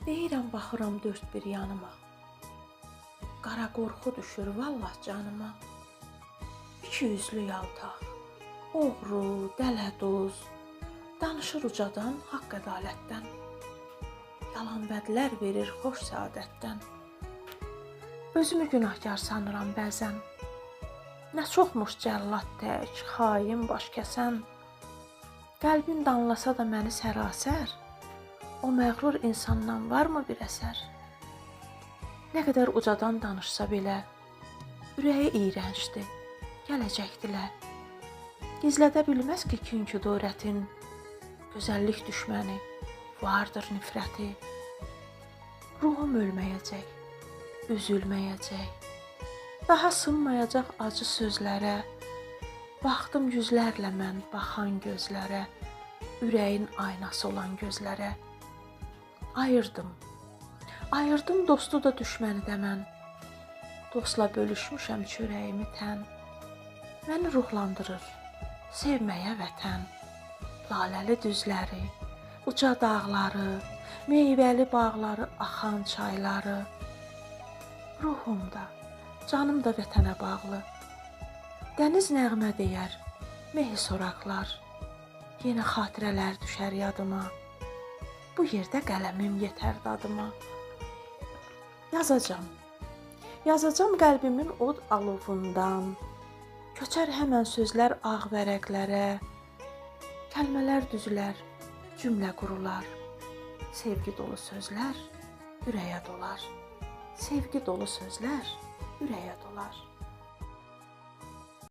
Deyirəm baxıram dörd bir yanıma. Qara qorxu düşür vallah canıma. İki yüzlü yaltaq, oğru, dələduz, danışır ucadan haqq ədalətdən. Yalan vədlər verir xoş səadətdən. Özümü günahkar sanıram bəzən. Nə çoxmuş cəllad tək, xain baş kəsən. Qəlbin danlasa da məni sərasər, o məğrur insandan varmı bir əsər? Nə qədər ucadan danışsa belə, ürəyi iyrəncdir, gələcəkdilər. Gizlədə bilməz ki, künküdurətin, gözəllik düşməni, vardır nifrəti. Ruhum ölməyəcək, üzülməyəcək, daha sınmayacaq acı sözlərə. Baxdım yüzlərlə mən baxan gözlərə, ürəyin aynası olan gözlərə. Ayırdım dostu da düşməni də mən. Dostla bölüşmüşəm çörəyimi tən. Məni ruhlandırır sevməyə vətən. Laləli düzləri, uca dağları, meyvəli bağları, axan çayları. Ruhum da, canım da vətənə bağlı. Dəniz nəğmə deyər, mehi soraqlar. Yenə xatirələr düşər yadıma. Bu yerdə qələmim yetər dadıma. Yazacam qəlbimin od alovundan. Köçər həmən sözlər ağ vərəqlərə. Kəlmələr düzülər, cümlə qurular. Sevgi dolu sözlər ürəyə dolar. Sevgi dolu sözlər ürəyə dolar.